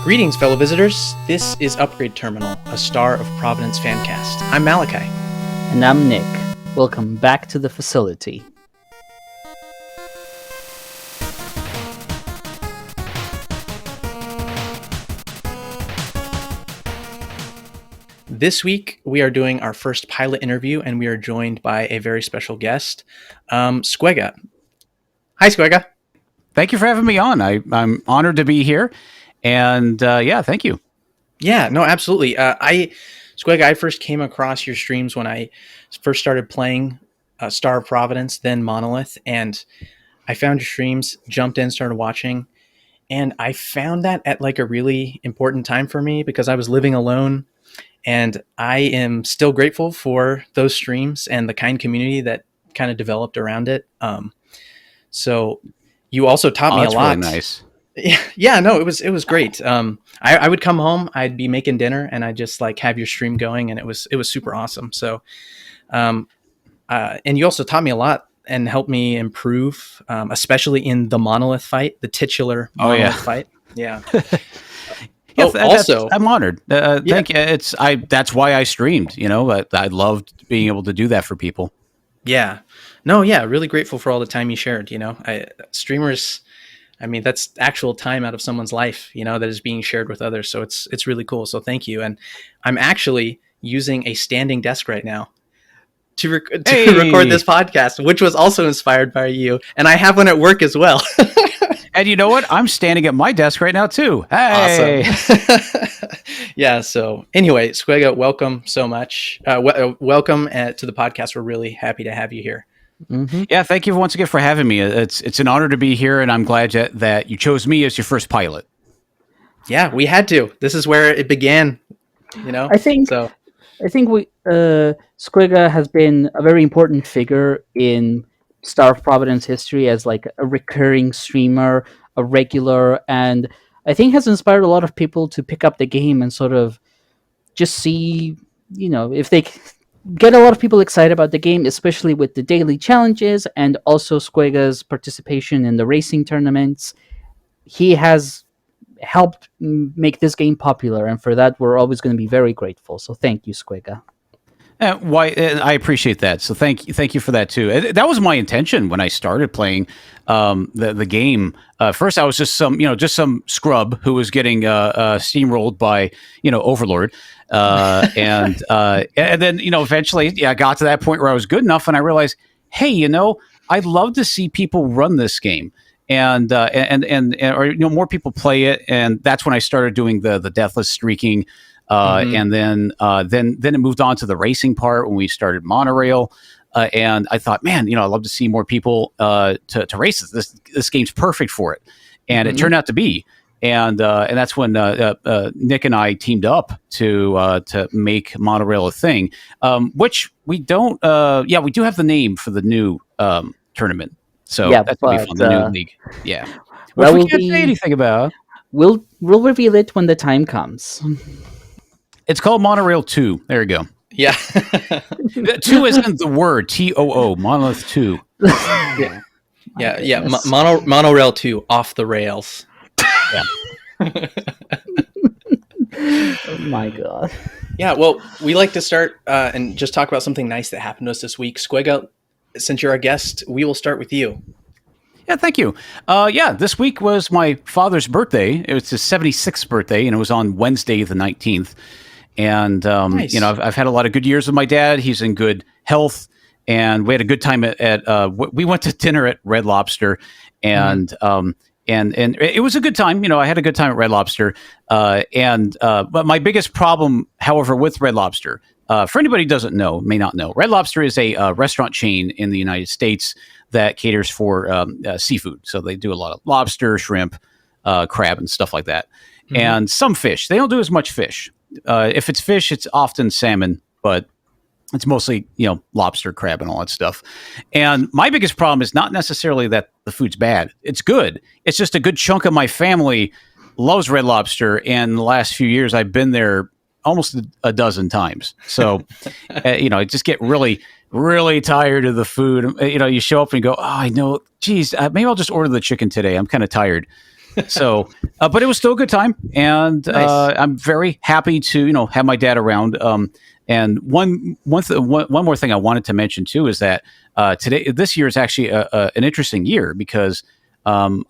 Greetings, fellow visitors. This is Upgrade Terminal, a Star of Providence fancast. I'm Malachi. And I'm Nick. Welcome back to the facility. This week, we are doing our first pilot interview, and we are joined by a very special guest, Squega. Hi, Squega. Thank you for having me on. I'm honored to be here. And thank you. Yeah, no, absolutely. Squega, I first came across your streams when I first started playing Star of Providence, then Monolith, and I found your streams, jumped in, started watching, and I found that at like a really important time for me because I was living alone, and I am still grateful for those streams and the kind community that kind of developed around it. So you also taught me a lot. Really nice. Yeah, no, it was great. I would come home, I'd be making dinner, and I'd just like have your stream going, and it was super awesome. So, and you also taught me a lot and helped me improve, especially in the Monolith fight, the titular Monolith fight. Yeah. Also, I'm honored. Thank you. That's why I streamed. You know, I loved being able to do that for people. Yeah. No. Yeah. Really grateful for all the time you shared. You know, streamers. I mean, that's actual time out of someone's life, you know, that is being shared with others. So it's really cool. So thank you. And I'm actually using a standing desk right now to record this podcast, which was also inspired by you. And I have one at work as well. And you know what? I'm standing at my desk right now, too. Hey. Awesome. Yeah. So anyway, Squega, welcome so much. Welcome to the podcast. We're really happy to have you here. Mm-hmm. Yeah, thank you once again for having me. It's an honor to be here, and I'm glad that you chose me as your first pilot. Yeah, we had to. This is where it began. You know, I think we Squega has been a very important figure in Star of Providence history as like a recurring streamer, a regular, and I think has inspired a lot of people to pick up the game and sort of just see, you know, if they get a lot of people excited about the game, especially with the daily challenges and also Squega's participation in the racing tournaments. He has helped make this game popular, and for that, we're always going to be very grateful. So thank you, Squega. I appreciate that. So thank you for that too. That was my intention when I started playing the game. First, I was just some scrub who was getting steamrolled by Overlord, and then eventually I got to that point where I was good enough, and I realized, hey, I'd love to see people run this game. And more people play it, and that's when I started doing the deathless streaking. And then it moved on to the racing part when we started Monorail. And I thought, man, I'd love to see more people to race this game's perfect for it. And it turned out to be. And that's when Nick and I teamed up to make Monorail a thing, which we don't. We do have the name for the new tournament. So that's going to be fun, the new league. Yeah. Which we can't say anything about. We'll reveal it when the time comes. It's called Monorail 2. There you go. Yeah. 2 isn't the word. TOO. Monolith 2. Yeah. Monorail 2, off the rails. Yeah. Oh my God. Yeah, well, we like to start and just talk about something nice that happened to us this week. Squega, since you're our guest, we will start with you. Yeah, thank you. This week was my father's birthday. It was his 76th birthday, and it was on Wednesday the 19th. And, nice. I've had a lot of good years with my dad. He's in good health. And we had a good time we went to dinner at Red Lobster. And it was a good time. I had a good time at Red Lobster. But my biggest problem, however, with Red Lobster, for anybody who may not know, Red Lobster is a restaurant chain in the United States that caters for seafood. So they do a lot of lobster, shrimp, crab, and stuff like that. Mm-hmm. And some fish. They don't do as much fish. If it's fish, it's often salmon, but it's mostly, lobster, crab, and all that stuff. And my biggest problem is not necessarily that the food's bad. It's good. It's just a good chunk of my family loves Red Lobster. And in the last few years, I've been there almost a dozen times. So, I just get really, really tired of the food. You show up and you go, oh, I know, geez, maybe I'll just order the chicken today. I'm kind of tired. So, but it was still a good time, and Nice. I'm very happy to have my dad around. And one more thing I wanted to mention too is that this year is actually an interesting year because I'm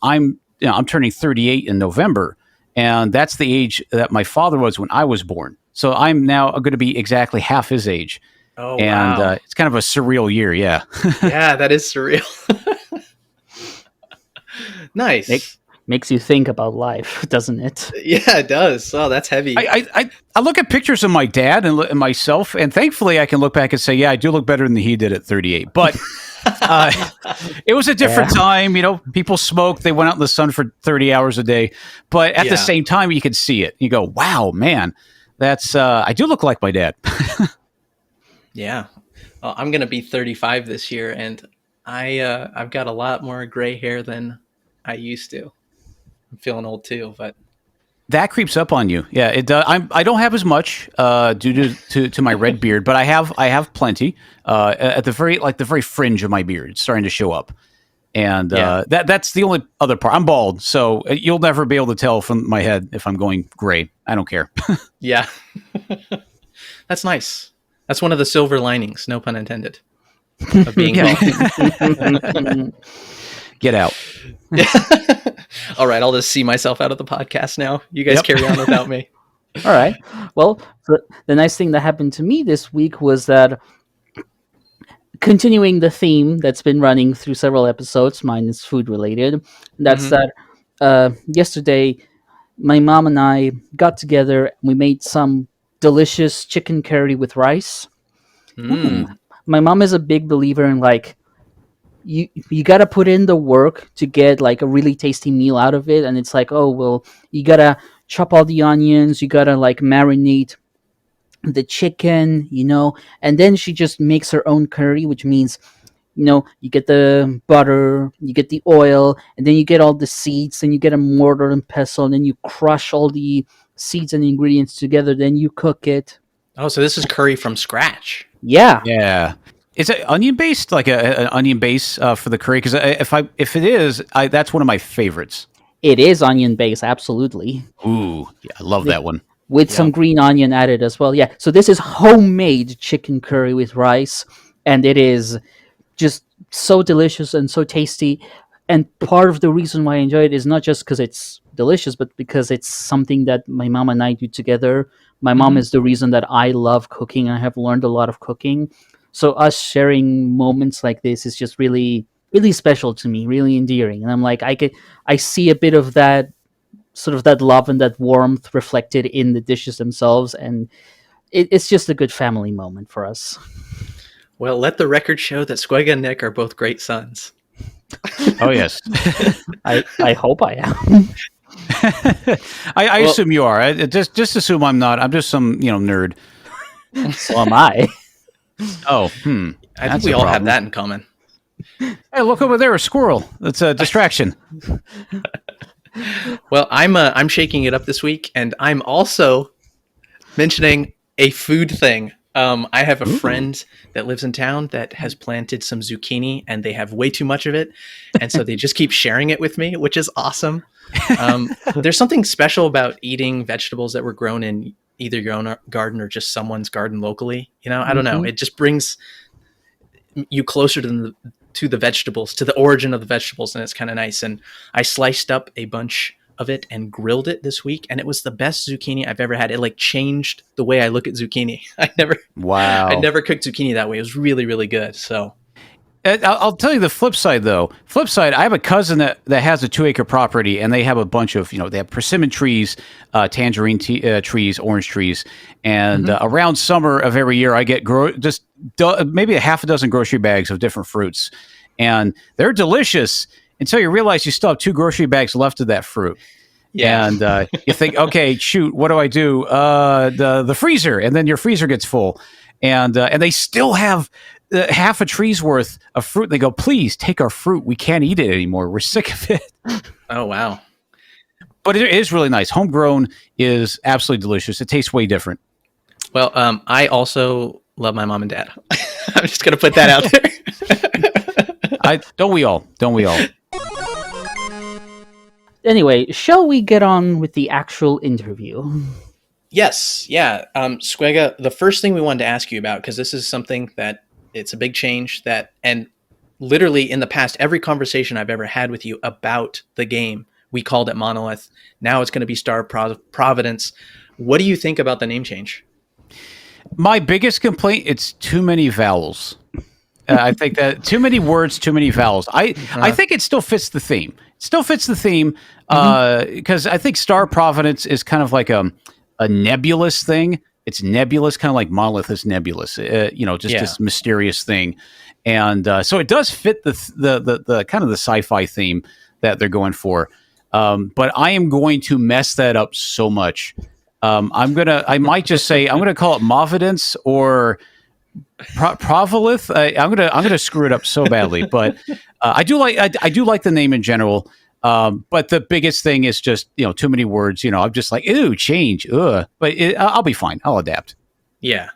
turning 38 in November, and that's the age that my father was when I was born. So I'm now going to be exactly half his age, Oh, and wow. it's kind of a surreal year. Yeah. Yeah, that is surreal. Make, Nice. makes you think about life, doesn't it? Yeah, it does. Oh, that's heavy. I look at pictures of my dad and myself, and thankfully I can look back and say, yeah, I do look better than he did at 38. But it was a different time. People smoked. They went out in the sun for 30 hours a day. But at the same time, you could see it. You go, wow, man, I do look like my dad. Yeah. Well, I'm going to be 35 this year, and I've got a lot more gray hair than I used to. I'm feeling old too, but That creeps up on you. Yeah, it does. I don't have as much due to my red beard, but I have plenty at the very fringe of my beard. It's starting to show up, and that's the only other part. I'm bald, so you'll never be able to tell from my head if I'm going gray. I don't care. yeah. That's nice. That's one of the silver linings, no pun intended, of being bald. Get out. All right, I'll just see myself out of the podcast now. You guys carry on without me. All right. Well, the nice thing that happened to me this week was that, continuing the theme that's been running through several episodes, mine is food related. That's that yesterday, my mom and I got together and we made some delicious chicken curry with rice. My mom is a big believer in you got to put in the work to get like a really tasty meal out of it, and it's like, oh well, you got to chop all the onions, you got to like marinate the chicken, and then she just makes her own curry, which means you get the butter, you get the oil, and then you get all the seeds, and you get a mortar and pestle, and then you crush all the seeds and ingredients together, then you cook it. Oh, so this is curry from scratch. Yeah. Is it onion based, like an onion base for the curry? Because if it is, that's one of my favorites. It is onion based, absolutely. Ooh, yeah, I love that one. With some green onion added as well. Yeah. So this is homemade chicken curry with rice, and it is just so delicious and so tasty. And part of the reason why I enjoy it is not just because it's delicious, but because it's something that my mom and I do together. My mom is the reason that I love cooking. I have learned a lot of cooking. So us sharing moments like this is just really, really special to me, really endearing. And I'm like, I see a bit of that, sort of that love and that warmth reflected in the dishes themselves. And it's just a good family moment for us. Well, let the record show that Squega and Nick are both great sons. Oh, yes. I hope I am. I assume you are. Just assume I'm not. I'm just some nerd. So am I. Oh, I think we all have that in common. Hey, look over there, a squirrel. That's a distraction. Well, I'm shaking it up this week, and I'm also mentioning a food thing. I have a friend that lives in town that has planted some zucchini, and they have way too much of it, and so they just keep sharing it with me, which is awesome. There's something special about eating vegetables that were grown in either your own garden or just someone's garden locally. I don't know. It just brings you closer to the vegetables, to the origin of the vegetables, and it's kind of nice. And I sliced up a bunch of it and grilled it this week, and it was the best zucchini I've ever had. It changed the way I look at zucchini. I never cooked zucchini that way. It was really, really good. So I'll tell you the flip side, though. I have a cousin that has a 2-acre property, and they have a bunch of, they have persimmon trees, tangerine trees, orange trees. And around summer of every year, I get maybe a half a dozen grocery bags of different fruits. And they're delicious until you realize you still have 2 grocery bags left of that fruit. Yeah. And you think, okay, shoot, what do I do? The freezer. And then your freezer gets full. And they still have half a tree's worth of fruit. And they go, please take our fruit. We can't eat it anymore. We're sick of it. Oh, wow. But it is really nice. Homegrown is absolutely delicious. It tastes way different. Well, I also love my mom and dad. I'm just going to put that out there. Don't we all? anyway, shall we get on with the actual interview? Yes, yeah. Squega, the first thing we wanted to ask you about, because this is something that it's a big change and literally in the past, every conversation I've ever had with you about the game, we called it Monolith. Now it's going to be Star of Providence. What do you think about the name change? My biggest complaint, it's too many vowels. I think that too many words, too many vowels. I think it still fits the theme. It still fits the theme because I think Star of Providence is kind of like a nebulous thing. It's nebulous, kind of like Monolith is nebulous. This mysterious thing, and so it does fit the kind of the sci-fi theme that they're going for. But I am going to mess that up so much. I might just say I'm gonna call it Movidence or Provolith. I'm gonna screw it up so badly, but I do like the name in general. But the biggest thing is just too many words. I'm just like ooh, change, but I'll be fine. I'll adapt. Yeah,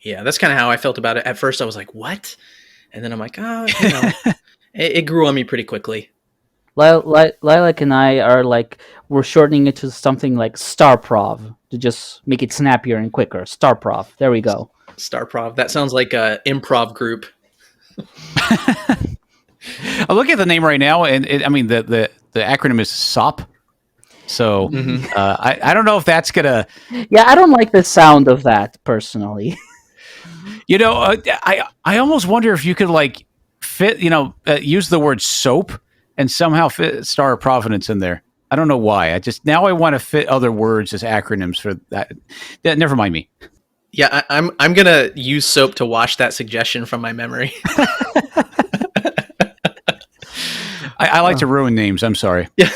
that's kind of how I felt about it. At first, I was like, "What?" And then I'm like, "Oh, it grew on me pretty quickly." Lilac and I are like, we're shortening it to something like Star Prov to just make it snappier and quicker. Star Prov. There we go. Star Prov. That sounds like an improv group. I'm looking at the name right now, and the acronym is SOP. So I don't know if that's gonna. Yeah, I don't like the sound of that personally. I almost wonder if you could like fit, use the word soap and somehow fit Star of Providence in there. I don't know why. I want to fit other words as acronyms for that. Yeah, never mind me. Yeah, I'm gonna use soap to wash that suggestion from my memory. I like to ruin names. I'm sorry. Yeah,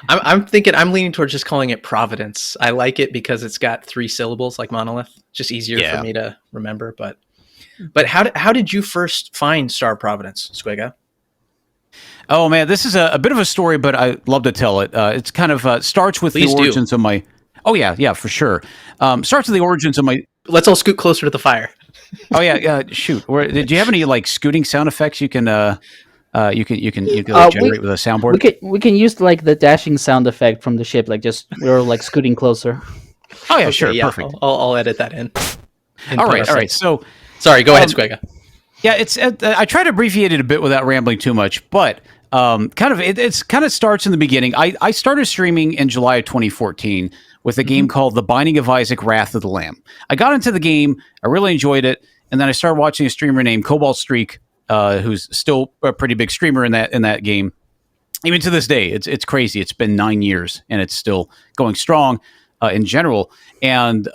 I'm leaning towards just calling it Providence. I like it because it's got 3 syllables like Monolith. Just easier for me to remember. But how did you first find Star of Providence, Squega? Oh man, this is a bit of a story, but I love to tell it. It's kind of starts with the origins of my. Oh yeah, for sure. Starts with the origins of my. Let's all scoot closer to the fire. Oh yeah, shoot. Did you have any like scooting sound effects you can generate with a soundboard? We can use like the dashing sound effect from the ship, like just we're like scooting closer. Oh yeah, sure, perfect. I'll edit that in. All right. So sorry, go ahead, Squega. Yeah, it's. I try to abbreviate it a bit without rambling too much, but it kind of starts in the beginning. I started streaming in July of 2014 with a game called The Binding of Isaac: Wrath of the Lamb. I got into the game, I really enjoyed it, and then I started watching a streamer named Cobalt Streak, who's still a pretty big streamer in that game. Even to this day, it's crazy. It's been 9 years and it's still going strong in general. And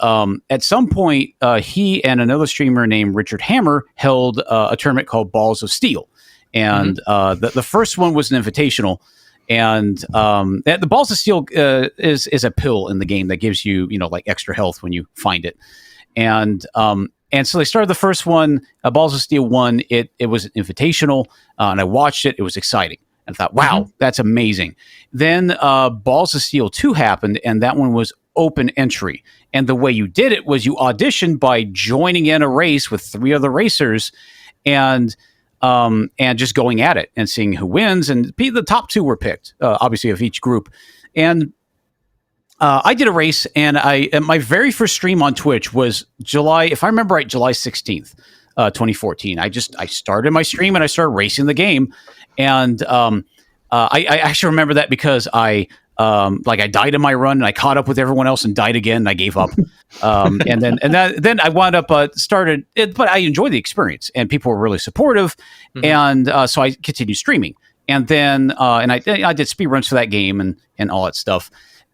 at some point, he and another streamer named Richard Hammer held a tournament called Balls of Steel. And the first one was an invitational. And the Balls of Steel is a pill in the game that gives you, like extra health when you find it. And so they started the first one, Balls of Steel 1. It was an invitational, and I watched it. It was exciting. And thought, wow, that's amazing. Then Balls of Steel 2 happened, and that one was open entry. And the way you did it was you auditioned by joining in a race with 3 other racers and just going at it and seeing who wins. And the top 2 were picked, obviously, of each group. And I did a race, and my very first stream on Twitch was July 16th, 2014. I started my stream and I started racing the game. And I actually remember that because I died in my run and I caught up with everyone else and died again and I gave up. And then I wound up started it, but I enjoyed the experience and people were really supportive. And so I continued streaming. And then I did speed runs for that game and all that stuff.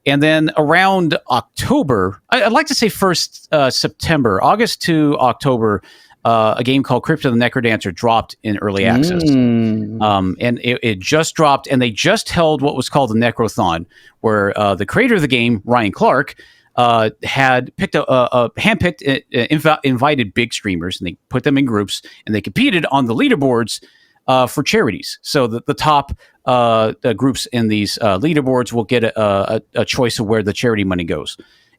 And then around October, I'd like to say first September, August to October, a game called Crypt of the Necrodancer dropped in early access. And it just dropped, and they just held what was called the Necrothon, where the creator of the game, Ryan Clark, had picked handpicked, invited big streamers, and they put them in groups, and they competed on the leaderboards for charities. So the top the groups in these leaderboards will get a choice of where the charity money goes.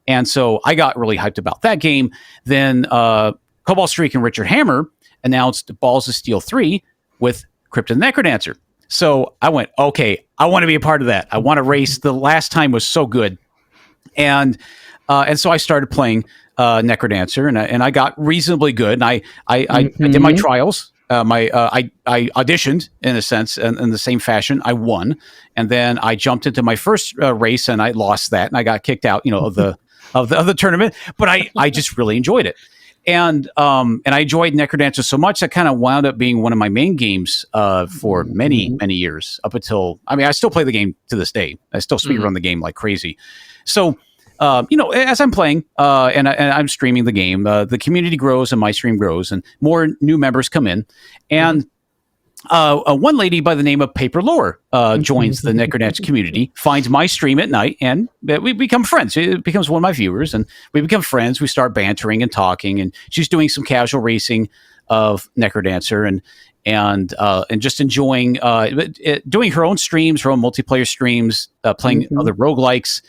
And so I got really hyped about that game. Then Cobalt Streak and Richard Hammer announced Balls of Steel 3 with Crypt of the Necrodancer. So I went, okay, I want to be a part of that. I want to race. The last time was so good, and so I started playing Necrodancer, and I got reasonably good. And I did my trials. I auditioned in a sense in the same fashion. I won, and then I jumped into my first race and I lost that, and I got kicked out, of the tournament. But I just really enjoyed it, and I enjoyed Necrodancer so much that kind of wound up being one of my main games for many years up until. I mean, I still play the game to this day. I still speedrun the game like crazy. So. As I'm playing and I'm streaming the game, the community grows and my stream grows, and more new members come in. And one lady by the name of Paper Lore joins the Necrodancer community, finds my stream at night, and we become friends. It becomes one of my viewers, and we become friends. We start bantering and talking, and she's doing some casual racing of Necrodancer and just enjoying doing her own streams, her own multiplayer streams, playing other roguelikes.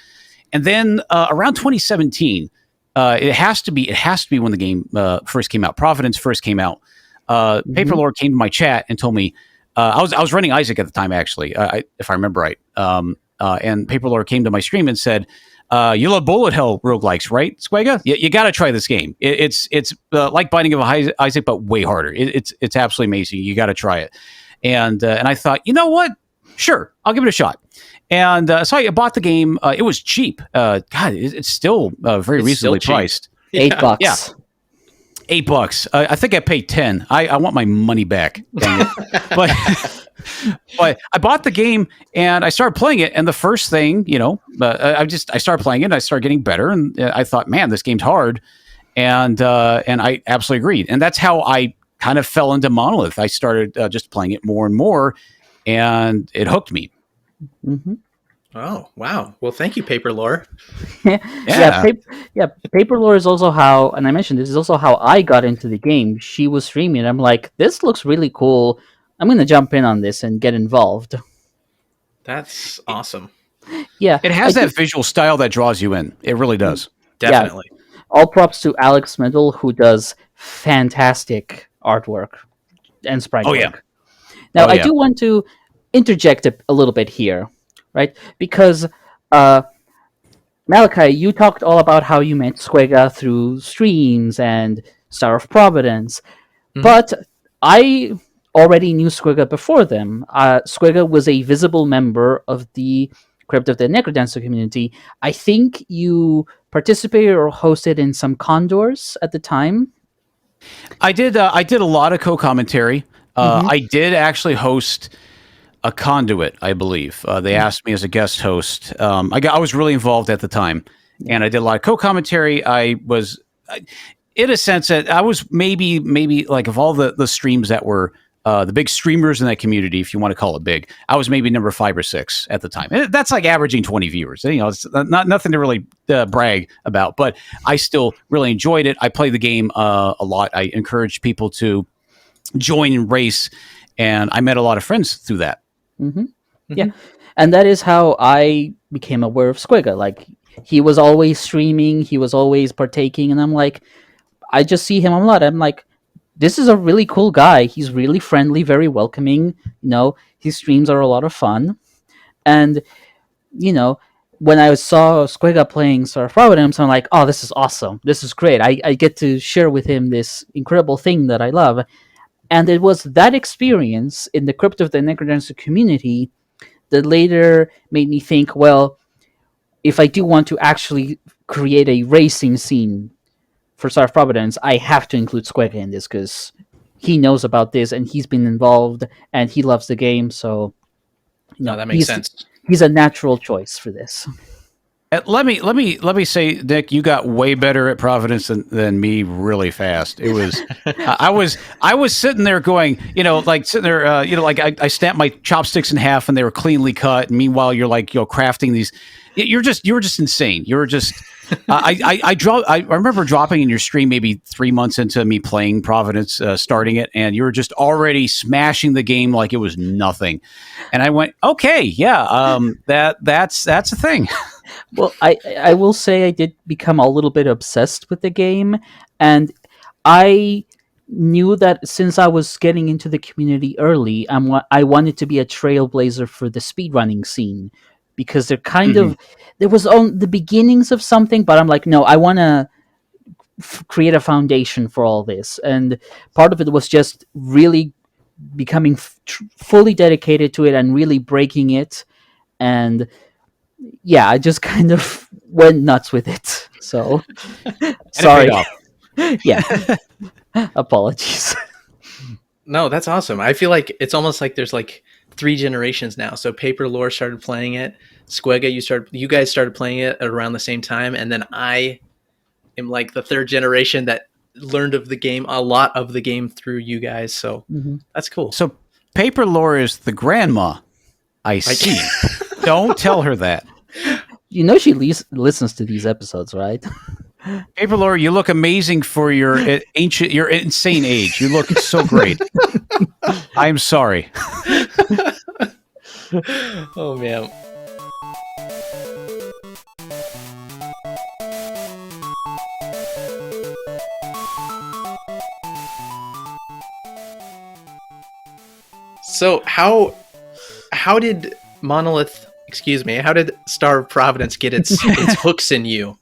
And then around 2017, it has to be when the game first came out. Providence first came out. Paper Lord came to my chat and told me I was running Isaac at the time, actually, if I remember right. And Paper Lord came to my stream and said, "You love bullet hell roguelikes, right, Squega? You got to try this game. It's like Binding of Isaac, but way harder. It's absolutely amazing. You got to try it." And I thought, you know what? Sure, I'll give it a shot. And so I bought the game. It was cheap. God, it's still very reasonably priced. $8. Yeah. $8. I think I paid 10. I want my money back. Dang it. But I bought the game and I started playing it. And the first thing, I started playing it. And I started getting better. And I thought, man, this game's hard. And I absolutely agreed. And that's how I kind of fell into Monolith. I started just playing it more and more, and it hooked me. Oh, wow. Well, thank you, Paper Lore. Paper Lore is also how, and I mentioned this is also how I got into the game. She was streaming, and I'm like, this looks really cool. I'm going to jump in on this and get involved. That's awesome. Yeah. It has that visual style that draws you in. It really does. Definitely. Yeah. All props to Alex Middle, who does fantastic artwork and sprite work. Now, I do want to interject a little bit here, right? Because Malachi, you talked all about how you met Squega through streams and Star of Providence, but I already knew Squega before them. Squega was a visible member of the Crypt of the Necrodancer community. I think you participated or hosted in some Condors at the time. I did a lot of co-commentary. I did actually host a Conduit, I believe. They asked me as a guest host. I was really involved at the time, and I did a lot of co-commentary. I was, in a sense, that I was maybe like of all the streams that were the big streamers in that community, if you want to call it big, I was maybe number 5 or 6 at the time. And that's like averaging 20 viewers. It's nothing to really brag about, but I still really enjoyed it. I played the game a lot. I encouraged people to join and race, and I met a lot of friends through that. Yeah, and that is how I became aware of Squega. Like, he was always streaming, he was always partaking, and I'm like, I just see him a lot. I'm like, this is a really cool guy. He's really friendly, very welcoming. His streams are a lot of fun. And, when I saw Squega playing Star of Providence, I'm like, oh, this is awesome. This is great. I get to share with him this incredible thing that I love. And it was that experience in the Crypt of the Necrodancer community that later made me think, well, if I do want to actually create a racing scene for Star of Providence, I have to include Squega in this because he knows about this and he's been involved and he loves the game. So, that makes sense. He's a natural choice for this. Let me say, Nick, you got way better at Providence than me really fast. It was, I was sitting there going, like sitting there, like I snapped my chopsticks in half and they were cleanly cut. And meanwhile, you're like, crafting these. You were just insane. You were just. I remember dropping in your stream maybe 3 months into me playing Providence, starting it, and you were just already smashing the game like it was nothing. And I went, okay, yeah, that's a thing. Well, I will say I did become a little bit obsessed with the game, and I knew that since I was getting into the community early, I wanted to be a trailblazer for the speedrunning scene, because there was on the beginnings of something, but I'm like, no, I want to create a foundation for all this. And part of it was just really becoming fully dedicated to it and really breaking it. And yeah, I just kind of went nuts with it. So sorry. Yeah. Apologies. No, that's awesome. I feel like it's almost like there's like 3 generations now. So Paper Lore started playing it. Squega, you guys started playing it around the same time, and then I am like the 3rd generation that learned of the game, a lot of the game, through you guys. So that's cool. So Paper Lore is the grandma. I see. Don't tell her that. You know she listens to these episodes, right? Paper Lore, you look amazing for your insane age. You look so great. I'm sorry. Oh man. So how did how did Star of Providence get its hooks in you,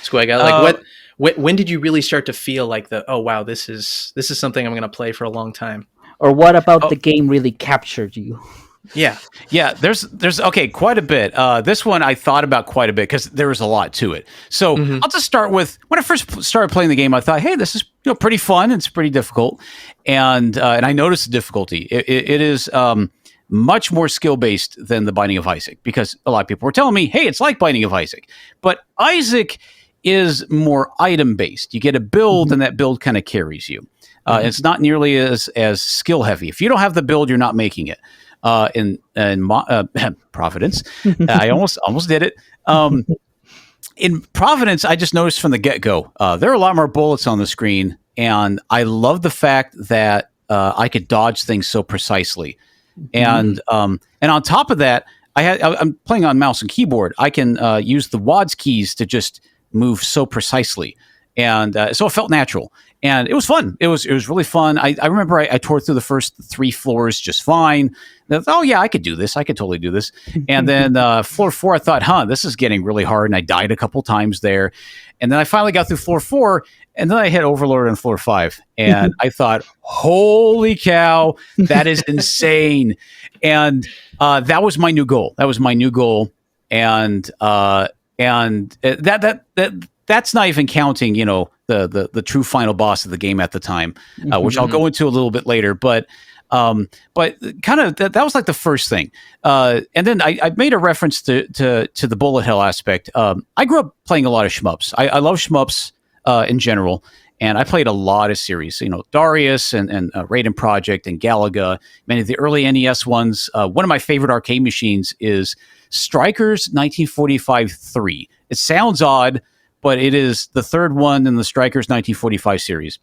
Squega? Like when did you really start to feel like oh wow, this is something I'm going to play for a long time? Or what about the game really captured you? Yeah. There's quite a bit. This one I thought about quite a bit because there was a lot to it. So I'll just start with when I first started playing the game. I thought, hey, this is pretty fun. It's pretty difficult, and I noticed the difficulty. It is much more skill based than the Binding of Isaac, because a lot of people were telling me, hey, it's like Binding of Isaac, but Isaac is more item based. You get a build, and that build kind of carries you. It's not nearly as skill heavy. If you don't have the build, you're not making it. In Providence, I almost did it. In Providence, I just noticed from the get-go, there are a lot more bullets on the screen, and I love the fact that I could dodge things so precisely. And on top of that, I'm playing on mouse and keyboard. I can use the WADS keys to just move so precisely, and so it felt natural. And it was fun. It was really fun. I remember I tore through the first 3 floors just fine. Oh yeah, I could do this. I could totally do this. And then floor 4, I thought, this is getting really hard. And I died a couple times there. And then I finally got through floor 4. And then I hit Overlord on floor 5. And I thought, holy cow, that is insane. And that was my new goal. And that's not even counting, the true final boss of the game at the time, which I'll go into a little bit later. But kind of that was like the first thing. And then I made a reference to the bullet hell aspect. I grew up playing a lot of shmups. I love shmups in general. And I played a lot of series, Darius and Raiden Project and Galaga, many of the early NES ones. One of my favorite arcade machines is Strikers 1945-3. It sounds odd, but it is the 3rd one in the Strikers 1945 series.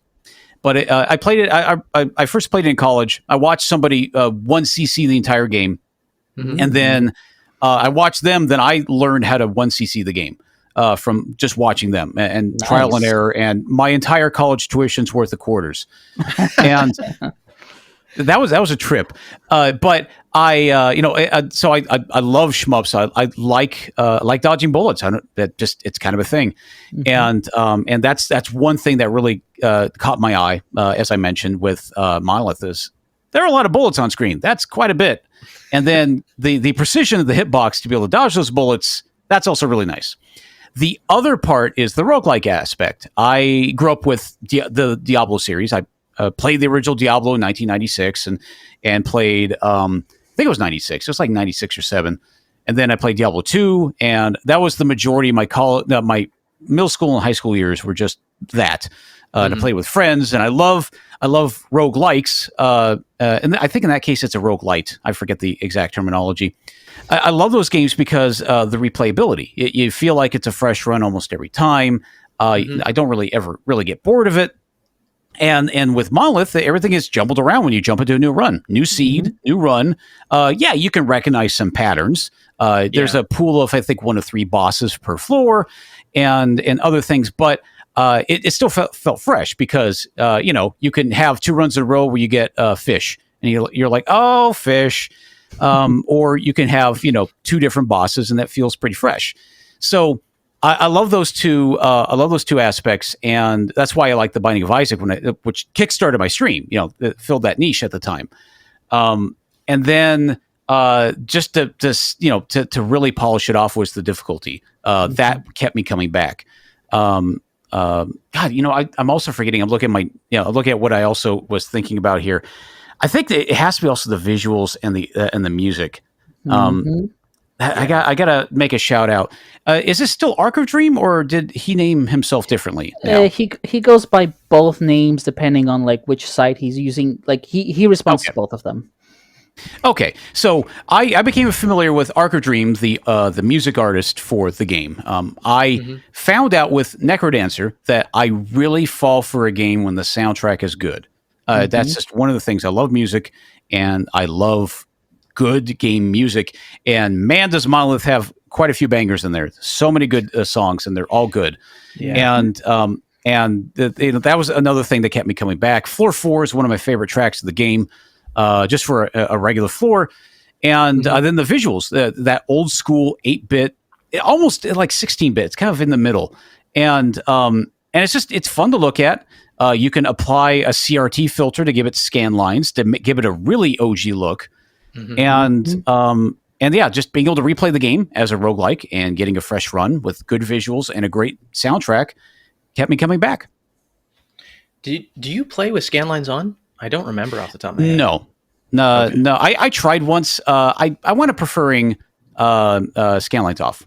But I played it. I first played it in college. I watched somebody 1cc the entire game, and then I watched them. Then I learned how to 1cc the game from just watching them and trial and error. And my entire college tuition's worth of quarters, and that was a trip. But I love shmups. I like dodging bullets. It's kind of a thing, and that's one thing that really caught my eye, as I mentioned with Monolith, is there are a lot of bullets on screen. That's quite a bit, and then the precision of the hitbox to be able to dodge those bullets. That's also really nice. The other part is the roguelike aspect. I grew up with the Diablo series. I played the original Diablo in 1996 and played. I think it was 96. It was like 96 or 7. And then I played Diablo 2, and that was the majority of my middle school and high school years were just that. To play with friends, and I love roguelikes. And I think in that case it's a roguelite. I forget the exact terminology. I love those games because the replayability. You feel like it's a fresh run almost every time. I don't really ever get bored of it. And with Monolith, everything is jumbled around when you jump into a new run. New seed, new run. You can recognize some patterns. There's a pool of, I think, 1 of 3 bosses per floor and other things. But it still felt fresh because you can have 2 runs in a row where you get fish, and you're like, oh, fish, or you can have 2 different bosses, and that feels pretty fresh. So I love those two. I love those 2 aspects, and that's why I like the Binding of Isaac which kickstarted my stream. It filled that niche at the time, and then just to really polish it off was the difficulty that kept me coming back. God, I'm also forgetting. I'm looking at what I also was thinking about here. I think that it has to be also the visuals and the music. I gotta make a shout out. Is this still Arc of Dream, or did he name himself differently now? He goes by both names depending on like which site he's using. Like he responds to both of them. Okay, so I became familiar with Arc of Dream, the music artist for the game. I found out with Necrodancer that I really fall for a game when the soundtrack is good. That's just one of the things. I love music, and I love good game music. And man, does Monolith have quite a few bangers in there. So many good songs, and they're all good. Yeah. And that was another thing that kept me coming back. Floor 4 is one of my favorite tracks of the game. Just for a regular floor. And then the visuals, that old school 8-bit, almost like 16-bit, it's kind of in the middle. And it's fun to look at. You can apply a CRT filter to give it scan lines, to give it a really OG look. And just being able to replay the game as a roguelike and getting a fresh run with good visuals and a great soundtrack kept me coming back. Do you play with scan lines on? I don't remember off the top of my head. No. I tried once. I wound up preferring scanlines off.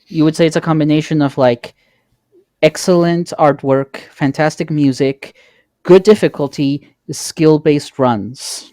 You would say it's a combination of like excellent artwork, fantastic music, good difficulty, skill-based runs.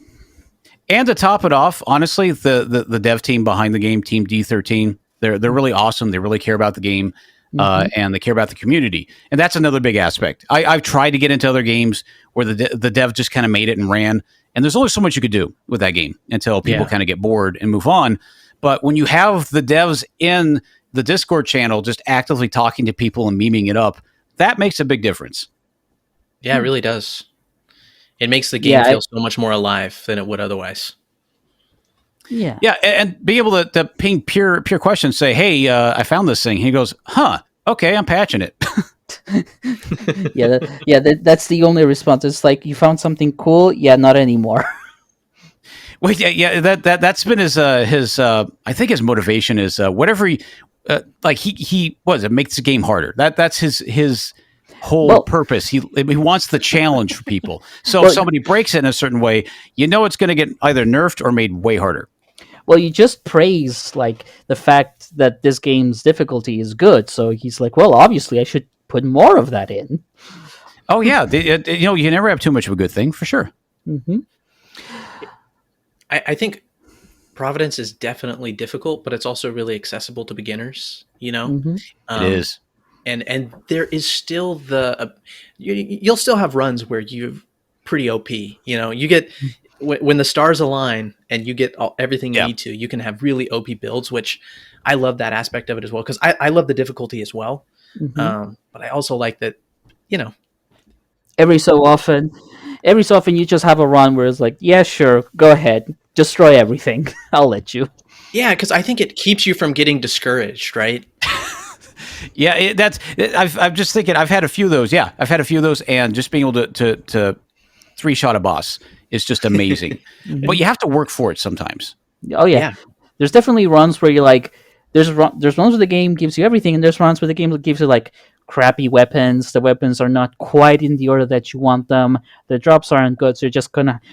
And to top it off, honestly, the dev team behind the game, Team D13, they're really awesome. They really care about the game. And they care about the community. And that's another big aspect. I've tried to get into other games where the dev just kind of made it and ran. And there's only so much you could do with that game until people kind of get bored and move on. But when you have the devs in the Discord channel just actively talking to people and memeing it up, that makes a big difference. Yeah, it really does. It makes the game feel so much more alive than it would otherwise. Yeah. Yeah, and be able to ping pure questions, say, hey, I found this thing. He goes, huh, okay, I'm patching it. That's the only response. It's like, you found something cool? Yeah, not anymore. Well, that's been his I think his motivation is whatever he makes the game harder. That's his whole purpose. He wants the challenge for people. So if somebody breaks it in a certain way, it's going to get either nerfed or made way harder. Well, you just praise like the fact that this game's difficulty is good. So he's like, well, obviously I should put more of that in. Oh yeah, you never have too much of a good thing, for sure. Mm-hmm. I think Providence is definitely difficult, but it's also really accessible to beginners. It is, and there is still you'll still have runs where you're pretty OP. You get when the stars align and you get everything you need to. You can have really OP builds, which I love that aspect of it as well, because I love the difficulty as well. But I also like that, every so often you just have a run where it's like, yeah, sure, go ahead, destroy everything. I'll let you. Yeah, because I think it keeps you from getting discouraged, right? Yeah, I'm just thinking. I've had a few of those. Yeah, I've had a few of those, and just being able to 3-shot a boss is just amazing. But you have to work for it sometimes. Oh yeah. There's definitely runs where you're like, there's runs where the game gives you everything, and there's runs where the game gives you like crappy weapons. The weapons are not quite in the order that you want them. The drops aren't good, so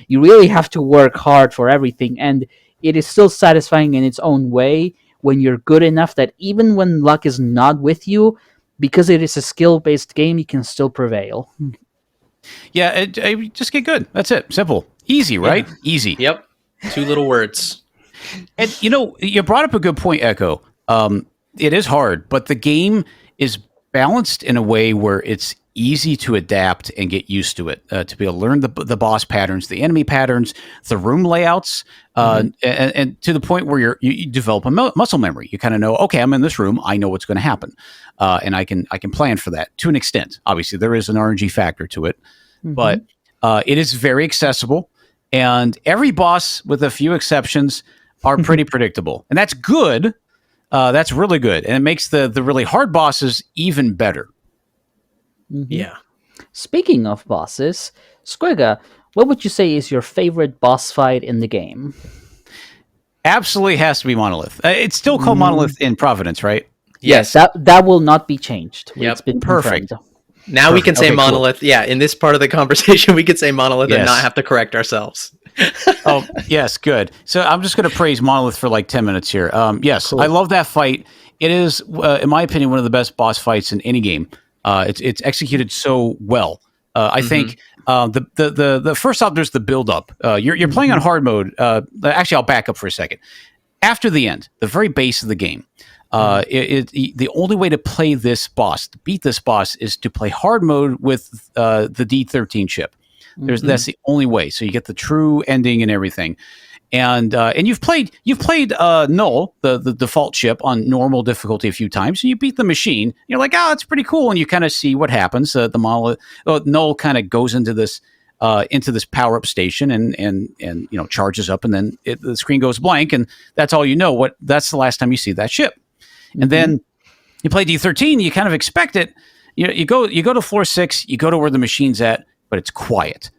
you really have to work hard for everything, and it is still satisfying in its own way when you're good enough that even when luck is not with you, because it is a skill-based game, you can still prevail. Yeah, it just get good. That's it. Simple. Easy, right? Yeah. Easy. Yep. 2 little words. And, you brought up a good point, Echo. It is hard, but the game is balanced in a way where it's easy to adapt and get used to it, to be able to learn the boss patterns, the enemy patterns, the room layouts, and to the point where you develop a muscle memory. You kind of know, okay, I'm in this room, I know what's going to happen, and I can plan for that to an extent. Obviously, there is an RNG factor to it, but it is very accessible, and every boss, with a few exceptions, are pretty predictable, and that's good. That's really good, and it makes the really hard bosses even better. Yeah. Speaking of bosses, Squega, what would you say is your favorite boss fight in the game? Absolutely has to be Monolith. It's still called Monolith in Providence, right? Yes. That will not be changed. Yep. It's been Perfect. confirmed. Now we can say Okay, cool. Monolith. Yeah, in this part of the conversation, we could say Monolith and Yes. not have to correct ourselves. Oh, yes, good. So I'm just going to praise Monolith for like 10 minutes here. Yes, Cool. I love that fight. It is, in my opinion, one of the best boss fights in any game. It's executed so well. I think the first off, there's the build up. You're playing on hard mode. Actually, I'll back up for a second. After the end, the very base of the game, the only way to play this boss, to beat this boss, is to play hard mode with the D13 chip. That's the only way. So you get the true ending and everything. And you've played Null, the default chip, on normal difficulty a few times, and you beat the machine. You're like, oh, it's pretty cool, and you kind of see what happens. The Monolith, Null kind of goes into this power up station and charges up, and then the screen goes blank, and that's all you know. That's the last time you see that ship. And then you play D13, you kind of expect it. You go to floor 6, you go to where the machine's at, but it's quiet.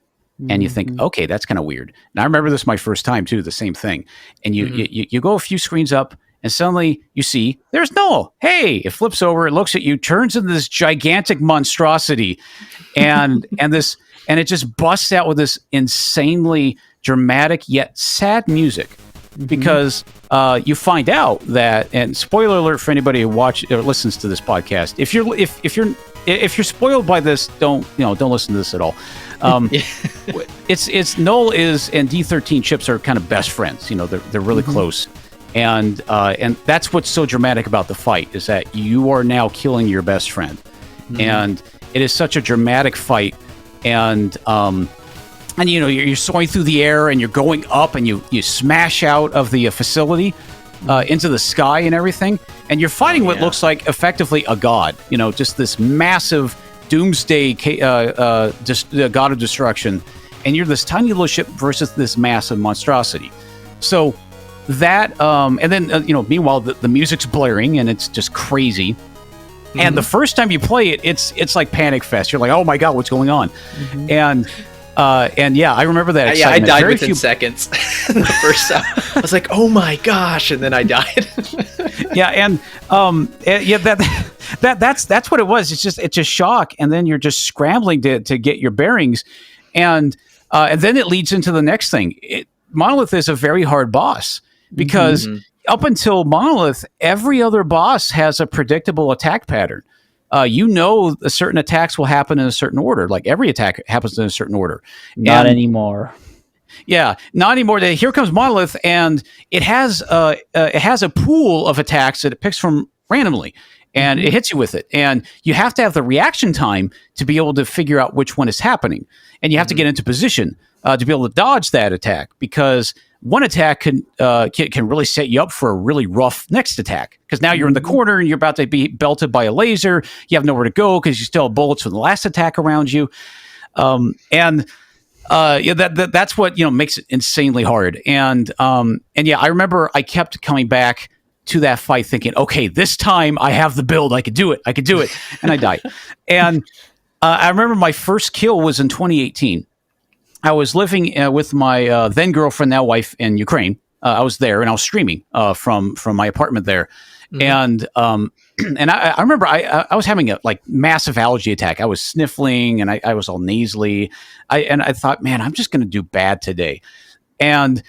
And you think, okay, that's kind of weird. And I remember this my first time too, the same thing. And you go a few screens up, and suddenly you see there's Null. Hey, it flips over, it looks at you, turns into this gigantic monstrosity, and it just busts out with this insanely dramatic yet sad music. Because you find out that, and spoiler alert for anybody who watches or listens to this podcast, if you're spoiled by this, don't listen to this at all. It's Null and D13 chips are kind of best friends. They're really close, and that's what's so dramatic about the fight, is that you are now killing your best friend, and it is such a dramatic fight, and you're soaring through the air, and you're going up, and you smash out of the facility into the sky and everything, and you're fighting what looks like effectively a god. Just this massive doomsday god of destruction, and you're this tiny little ship versus this massive monstrosity. So that and then meanwhile the music's blaring, and it's just crazy. And the first time you play it, it's like Panic Fest. You're like, oh my god, what's going on? And yeah, I remember that excitement. I died within seconds. The first time, I was like, "Oh my gosh!" and then I died. That's what it was. It's a shock, and then you're just scrambling to get your bearings, and then it leads into the next thing. Monolith is a very hard boss because up until Monolith, every other boss has a predictable attack pattern. Certain attacks will happen in a certain order. Like every attack happens in a certain order. Not anymore. Yeah, not anymore. Here comes Monolith, and it has a pool of attacks that it picks from randomly, and it hits you with it. And you have to have the reaction time to be able to figure out which one is happening, and you have to get into position to be able to dodge that attack, because one attack can really set you up for a really rough next attack, because now you're in the corner and you're about to be belted by a laser. You have nowhere to go because you still have bullets from the last attack around you, that's what makes it insanely hard. And I remember I kept coming back to that fight thinking, okay, this time I have the build, I could do it, and I died. And I remember my first kill was in 2018. I was living with my then girlfriend, now wife, in Ukraine. I was there, and I was streaming from my apartment there. And I remember I was having a massive allergy attack. I was sniffling, and I was all nasally. I thought, man, I'm just going to do bad today. And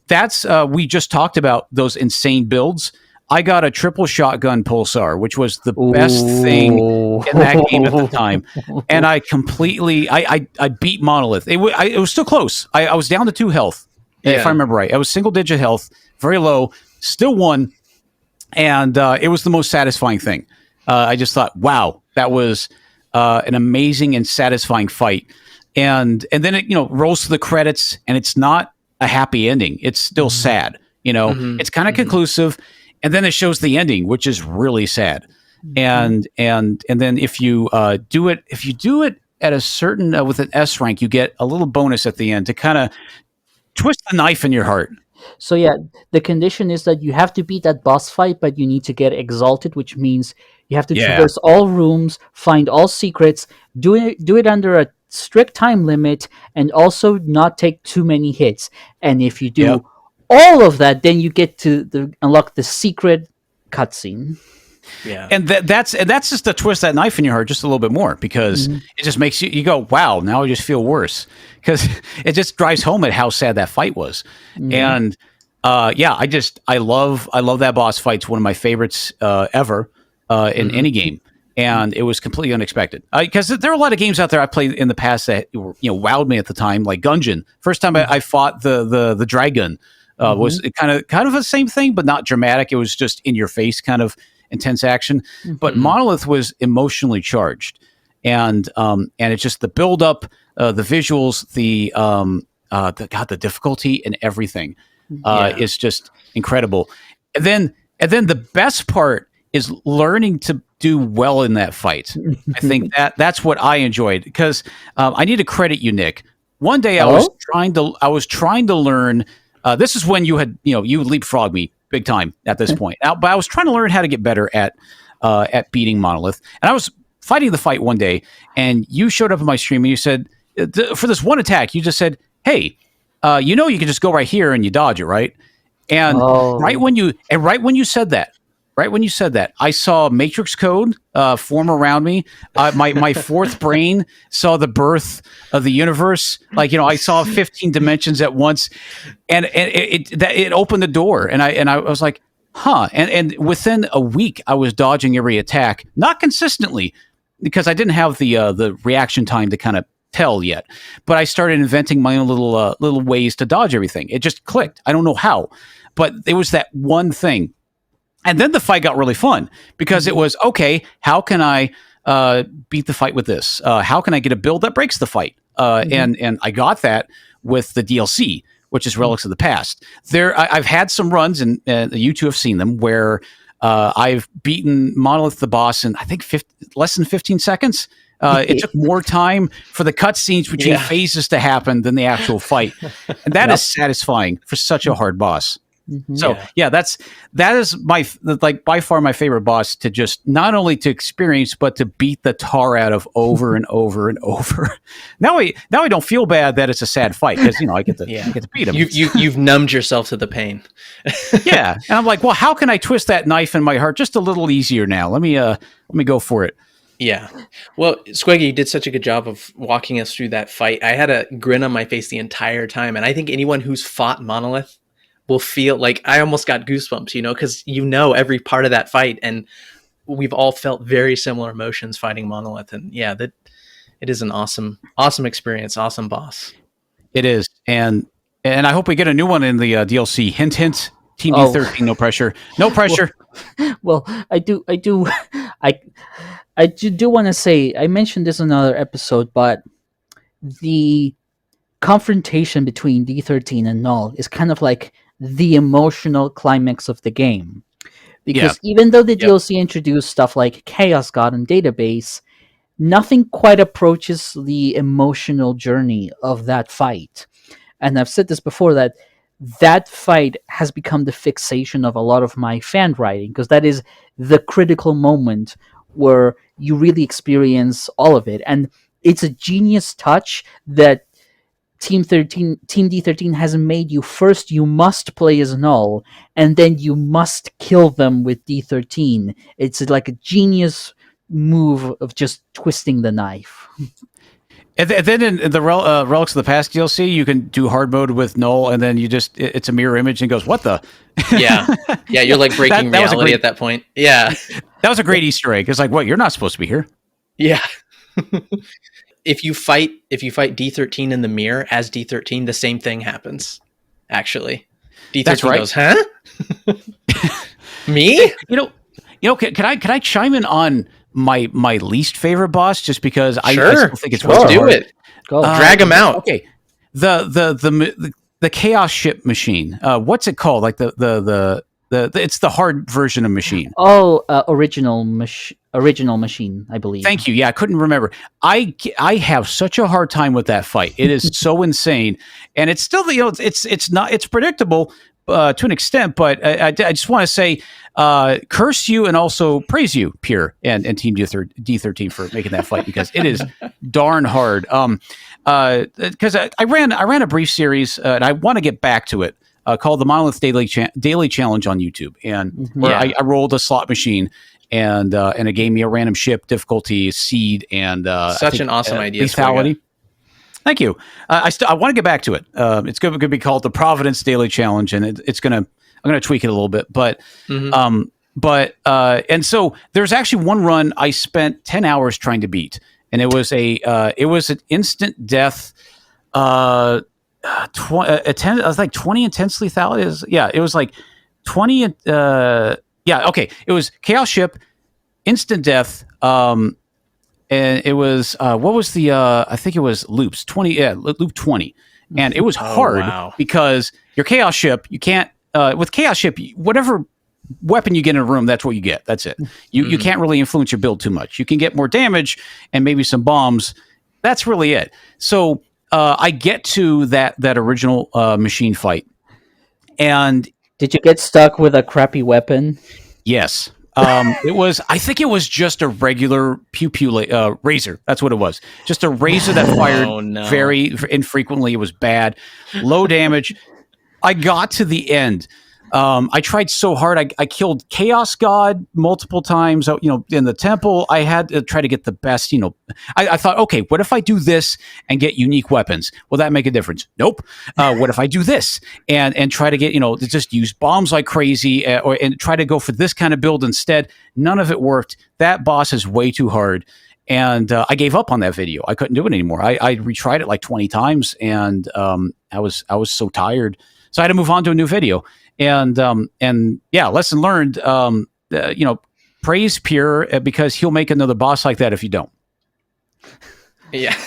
that's we just talked about those insane builds. I got a triple shotgun pulsar, which was the best thing in that game at the time. And I completely, I beat Monolith. It was still close. I was down to 2 health, if I remember right. I was single digit health, very low, still won. And it was the most satisfying thing. I just thought, wow, that was an amazing and satisfying fight. And then it rolls to the credits, and it's not a happy ending. It's still sad. It's kind of conclusive, and then it shows the ending, which is really sad. And then if you do it at a certain with an S rank, you get a little bonus at the end to kind of twist the knife in your heart. So yeah, the condition is that you have to beat that boss fight, but you need to get exalted, which means you have to traverse all rooms, find all secrets, do it under a strict time limit, and also not take too many hits. And if you do all of that, then you get to unlock the secret cutscene. Yeah, and that's just to twist that knife in your heart just a little bit more, because it just makes you go, wow, now I just feel worse, because it just drives home at how sad that fight was. And I love that boss fight. It's one of my favorites ever in any game, and it was completely unexpected, because there are a lot of games out there I played in the past that wowed me at the time, like Gungeon. First time I fought the dragon was kind of the same thing, but not dramatic. It was just in your face kind of intense action, but Monolith was emotionally charged, and it's just the build up, the visuals, the difficulty and everything is just incredible. And then the best part is learning to do well in that fight. I think that's what I enjoyed, because I need to credit you, Nick. One day I was trying to learn. This is when you leapfrogged me big time at this point. But I was trying to learn how to get better at beating Monolith. And I was fighting the fight one day, and you showed up in my stream, and you said, for this one attack, you just said, hey, you can just go right here and you dodge it, right? And right when you said that, I saw Matrix code form around me. My fourth brain saw the birth of the universe. I saw 15 dimensions at once, and it opened the door, and I was like, huh. And within a week, I was dodging every attack, not consistently, because I didn't have the reaction time to kind of tell yet. But I started inventing my own little ways to dodge everything. It just clicked. I don't know how, but it was that one thing. And then the fight got really fun, because it was, okay, how can I beat the fight with this? How can I get a build that breaks the fight? And I got that with the DLC, which is Relics of the Past. I've had some runs, and you two have seen them, where I've beaten Monolith the boss in, I think, less than 15 seconds. It took more time for the cutscenes between phases to happen than the actual fight. And that is satisfying for such a hard boss. So that is by far my favorite boss to just not only to experience, but to beat the tar out of over and over and over. Now I don't feel bad that it's a sad fight, because I get to beat him. You've numbed yourself to the pain. Yeah, and I'm like, well, how can I twist that knife in my heart just a little easier now? Let me go for it. Yeah. Well, Squega, you did such a good job of walking us through that fight. I had a grin on my face the entire time, and I think anyone who's fought Monolith will feel like I almost got goosebumps, because every part of that fight, and we've all felt very similar emotions fighting Monolith, and that it is an awesome experience, awesome boss. It is, and I hope we get a new one in the DLC. Hint, hint. Team D13, no pressure, no pressure. Well, I do want to say, I mentioned this in another episode, but the confrontation between D13 and Null is kind of like the emotional climax of the game, because even though the DLC introduced stuff like Chaos God and Database, nothing quite approaches the emotional journey of that fight. And I've said this before, that fight has become the fixation of a lot of my fan writing, because that is the critical moment where you really experience all of it. And it's a genius touch that Team D13 has made you. First, you must play as Null, and then you must kill them with D13. It's like a genius move of just twisting the knife. And then in the Relics of the Past DLC, you can do hard mode with Null, and then it's a mirror image and goes, what the? Yeah, you're like breaking reality at that point. Yeah. That was a great Easter egg. It's like, what, you're not supposed to be here. Yeah. If you fight D13 in the mirror as D13, the same thing happens. Actually, D13 goes, huh? Me? Can I chime in on my least favorite boss, just because I Sure. still think it's Let's really do hard. it. Go. Drag him out. Okay, the chaos ship machine. What's it called? Like the it's the hard version of machine. Oh, original machine, I believe. Thank you. Yeah, I couldn't remember. I have such a hard time with that fight. It is so insane, and it's still it's predictable to an extent. But I just want to say, curse you and also praise you, Pierre and Team D13 for making that fight, because it is darn hard. Because I ran a brief series and I want to get back to it. Called the Monolith Daily Challenge on YouTube, and where I rolled a slot machine, and it gave me a random ship difficulty seed and such an awesome idea. Lethality. Thank you. I want to get back to it. It's going to be called the Providence Daily Challenge, and I'm gonna tweak it a little bit, but and so there's actually one run I spent 10 hours trying to beat, and it was an instant death. I was like 20 intense lethality. It was like 20. Okay. It was chaos ship, instant death. And it was what was the? I think it was loops 20. Yeah, loop 20, and it was hard because your chaos ship. You can't with chaos ship. Whatever weapon you get in a room, that's what you get. That's it. You can't really influence your build too much. You can get more damage and maybe some bombs. That's really it. So. I get to that original machine fight, and did you get stuck with a crappy weapon? Yes, I think it was just a regular pew razor. That's what it was. Just a razor that fired very infrequently. It was bad, low damage. I got to the end. I tried so hard. I killed Chaos God multiple times. In the temple, I had to try to get the best. I thought, okay, what if I do this and get unique weapons? Will that make a difference? Nope. What if I do this and try to get to just use bombs like crazy, and try to go for this kind of build instead? None of it worked. That boss is way too hard. And I gave up on that video. I couldn't do it anymore. I retried it like 20 times, and I was so tired. So I had to move on to a new video. And lesson learned. Praise Pierre, because he'll make another boss like that if you don't. Yeah.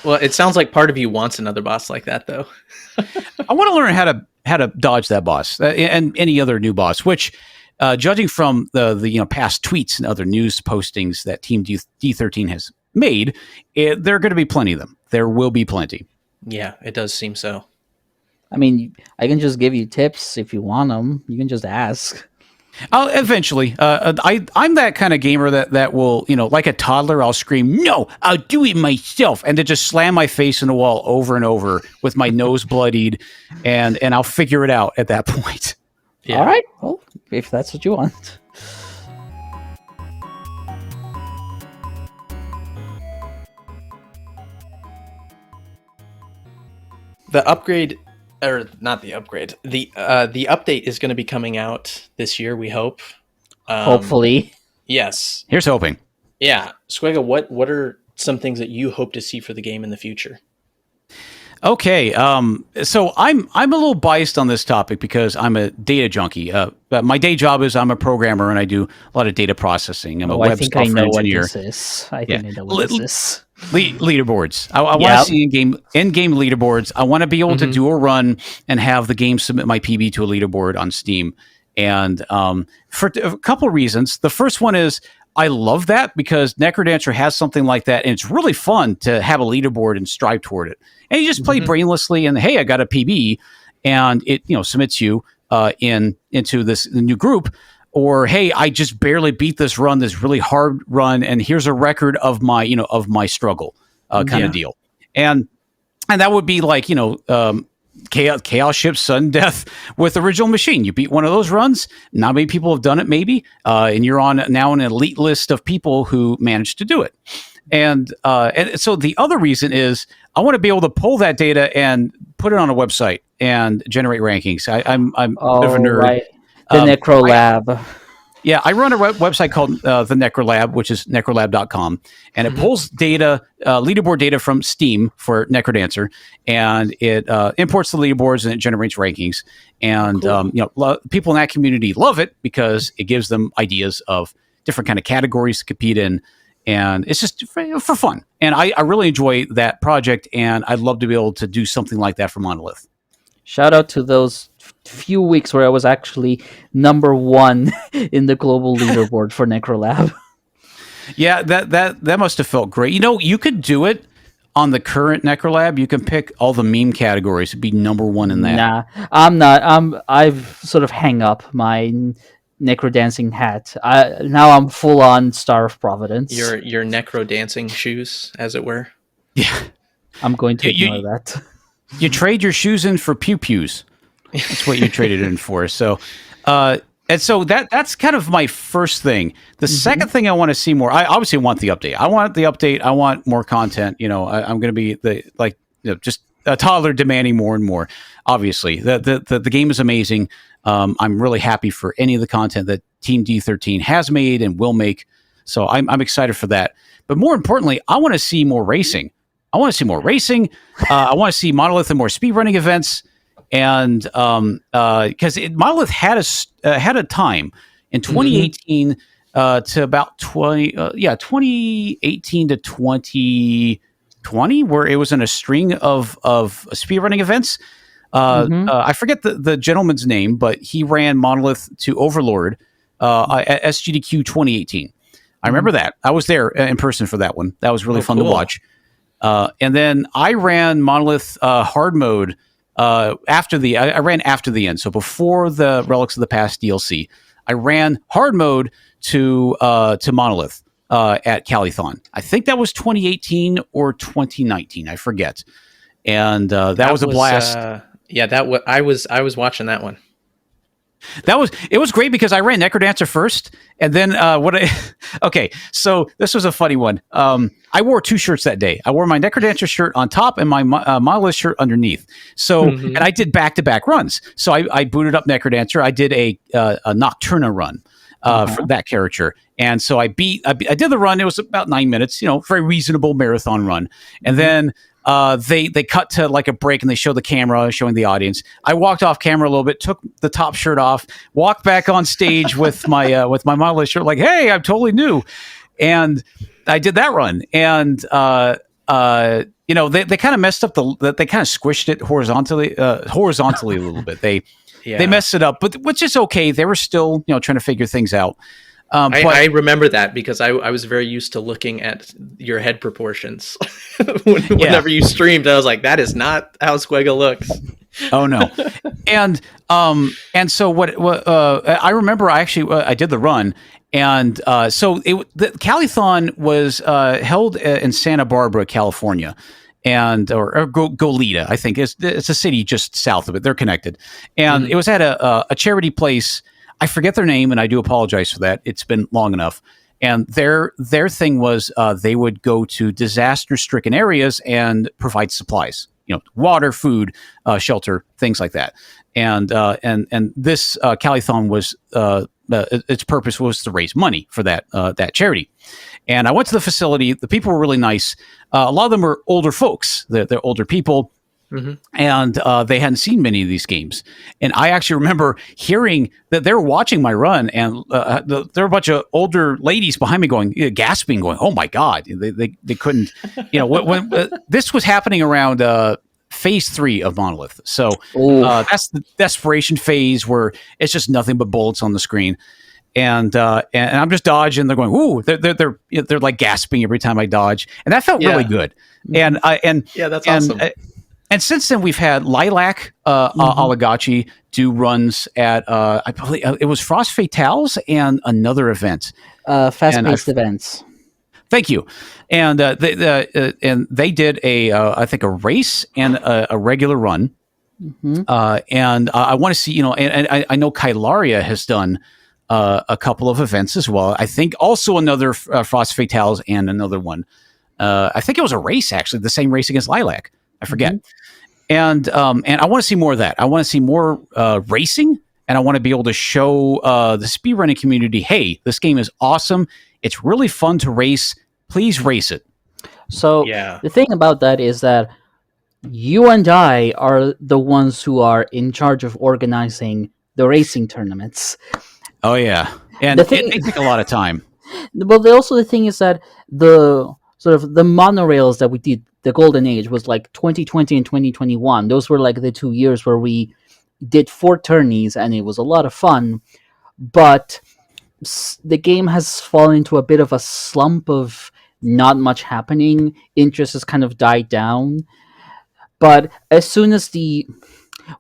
Well, it sounds like part of you wants another boss like that, though. I want to learn how to dodge that boss and any other new boss. Which, judging from the past tweets and other news postings that Team D13 has made, there are going to be plenty of them. There will be plenty. Yeah, it does seem so. I mean, I can just give you tips if you want them. You can just ask. I'll eventually. I'm that kind of gamer that will, like a toddler, I'll scream, "No, I'll do it myself," and then just slam my face in the wall over and over with my nose bloodied, and I'll figure it out at that point. Yeah. All right. Well, if that's what you want. The upgrade. Or not the upgrade. The update is going to be coming out this year, we hope. Hopefully. Yes. Here's hoping. Yeah. Squega, what are some things that you hope to see for the game in the future? Okay. So I'm a little biased on this topic because I'm a data junkie. My day job is I'm a programmer and I do a lot of data processing. I'm a web software engineer. I think I know what this is. Leaderboards. I want to see in-game leaderboards. I want to be able to do a run and have the game submit my PB to a leaderboard on Steam. And for a couple of reasons. The first one is I love that because Necrodancer has something like that, and it's really fun to have a leaderboard and strive toward it. And you just play brainlessly, and hey, I got a PB, and it submits you into this new group. Or hey, I just barely beat this really hard run, and here's a record of my struggle, kind of deal. And that would be like Chaos Ship Sudden Death with Original Machine. You beat one of those runs. Not many people have done it, maybe, and you're on now an elite list of people who managed to do it. And so the other reason is I want to be able to pull that data and put it on a website and generate rankings. I'm a bit of a nerd. Right. The Necro Lab. Yeah, I run a website called the Necro Lab, which is necrolab.com, and it pulls data, leaderboard data from Steam for Necrodancer, and it imports the leaderboards and it generates rankings. And people in that community love it because it gives them ideas of different kind of categories to compete in. And it's just for fun. And I really enjoy that project, and I'd love to be able to do something like that for Monolith. Shout out to those few weeks where I was actually number one in the global leaderboard for Necrolab. Yeah, that must have felt great. You could do it on the current Necrolab. You can pick all the meme categories to be number one in that. Nah, I'm not. I've sort of hang up my necrodancing hat. Now I'm full on Star of Providence. Your necro dancing shoes, as it were. Yeah, I'm going to ignore that. You trade your shoes in for pew-pews. That's what you traded in for. So, and so that's kind of my first thing. The second thing I want to see more, I obviously want the update. I want more content. I'm going to be just a toddler demanding more and more. Obviously, the game is amazing. I'm really happy for any of the content that Team D13 has made and will make. So I'm excited for that. But more importantly, I want to see more racing. I want to see I want to see Monolith and more speedrunning events. And because Monolith had a time in 2018 to about 2018 to 2020 where it was in a string of speedrunning events. I forget the gentleman's name, but he ran Monolith to Overlord at SGDQ 2018. I remember that. I was there in person for that one. That was really fun to watch. And then I ran Monolith hard mode after I ran after the end. So before the Relics of the Past DLC, I ran hard mode to Monolith at Calithon. I think that was 2018 or 2019. I forget. And that was a blast. I was watching that one. It was great because I ran Necrodancer first, and then okay, so this was a funny one. I wore two shirts that day. I wore my Necrodancer shirt on top and my Monolith shirt underneath. So, and I did back-to-back runs. So I booted up Necrodancer. I did a Nocturna run for that character, and so I did the run. It was about 9 minutes, very reasonable marathon run, and then. They cut to like a break and they show the camera showing the audience. I walked off camera a little bit, took the top shirt off, walked back on stage with my Monolith shirt, like, hey, I'm totally new. And I did that run. And, they kind of messed up they kind of squished it horizontally a little bit. They messed it up, but which is okay. They were still, trying to figure things out. I remember that because I was very used to looking at your head proportions whenever you streamed. I was like, that is not how Squega looks. Oh no. And so what I remember, I did the run, and so the Calithon was held in Santa Barbara, California. And or Goleta, I think it's a city just south of it. They're connected, and it was at a charity place. I forget their name, and I do apologize for that. It's been long enough. And their thing was they would go to disaster-stricken areas and provide supplies, water, food, shelter, things like that. And this Calithon was its purpose was to raise money for that charity. And I went to the facility. The people were really nice. A lot of them were older folks. They're older people. And they hadn't seen many of these games. And I actually remember hearing that they were watching my run, and there were a bunch of older ladies behind me gasping, going, oh my God. They couldn't, when this was happening around phase 3 of Monolith. So that's the desperation phase where it's just nothing but bullets on the screen. And I'm just dodging. They're going, ooh, they're like gasping every time I dodge. And that felt really good. And that's awesome. And since then, we've had Lilac Oligachi do runs at, I believe it was Frost Fatales and another event. Fast-paced events. Thank you. And they did I think a race and a regular run. And I want to see, and I know Kylaria has done a couple of events as well. I think also another Frost Fatales and another one. I think it was a race, actually, the same race against Lilac. I forget. And I want to see more of that. I want to see more racing, and I want to be able to show the speedrunning community, hey, this game is awesome. It's really fun to race. Please race it. So the thing about that is that you and I are the ones who are in charge of organizing the racing tournaments. Oh, yeah. And it may take a lot of time. Well, also the thing is that the sort of the monorails that we did, the golden age was like 2020 and 2021. Those were like the 2 years where we did 4 tourneys, and it was a lot of fun. But the game has fallen into a bit of a slump of not much happening. Interest has kind of died down. But as soon as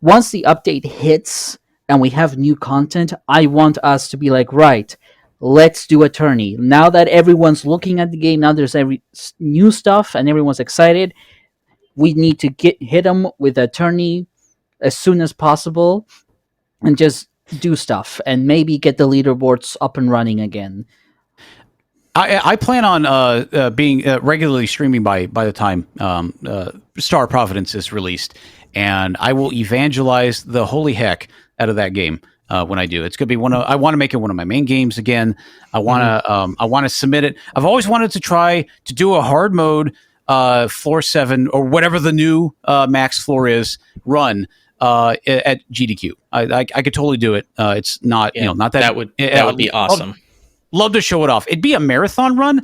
once the update hits and we have new content, I want us to be like, right, let's do a tourney. Now that everyone's looking at the game, now there's new stuff and everyone's excited, we need to hit them with a tourney as soon as possible and just do stuff and maybe get the leaderboards up and running again. I plan on being regularly streaming by the time Star of Providence is released, and I will evangelize the holy heck out of that game when I do. It's gonna be I want to make it one of my main games again. I want to submit it. I've always wanted to try to do a hard mode floor 7 or whatever the new max floor is run at GDQ. I could totally do it. It's not not that that would be awesome. Love to show it off. It'd be a marathon run,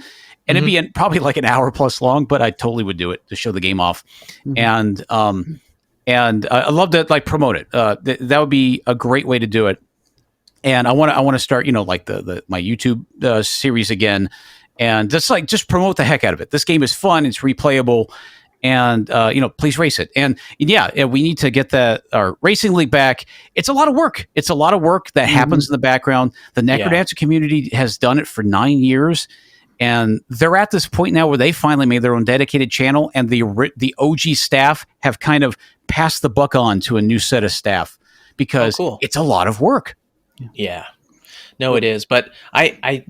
and it'd be probably like an hour plus long, but I totally would do it to show the game off. And I love to like promote it. That would be a great way to do it. And I want to start, like my YouTube series again, and just promote the heck out of it. This game is fun. It's replayable. And, please race it. And yeah, we need to get our racing league back. It's a lot of work. It's a lot of work that happens in the background. The Necrodancer community has done it for 9 years. And they're at this point now where they finally made their own dedicated channel. And the OG staff have kind of passed the buck on to a new set of staff because it's a lot of work. Yeah. No, it is. But I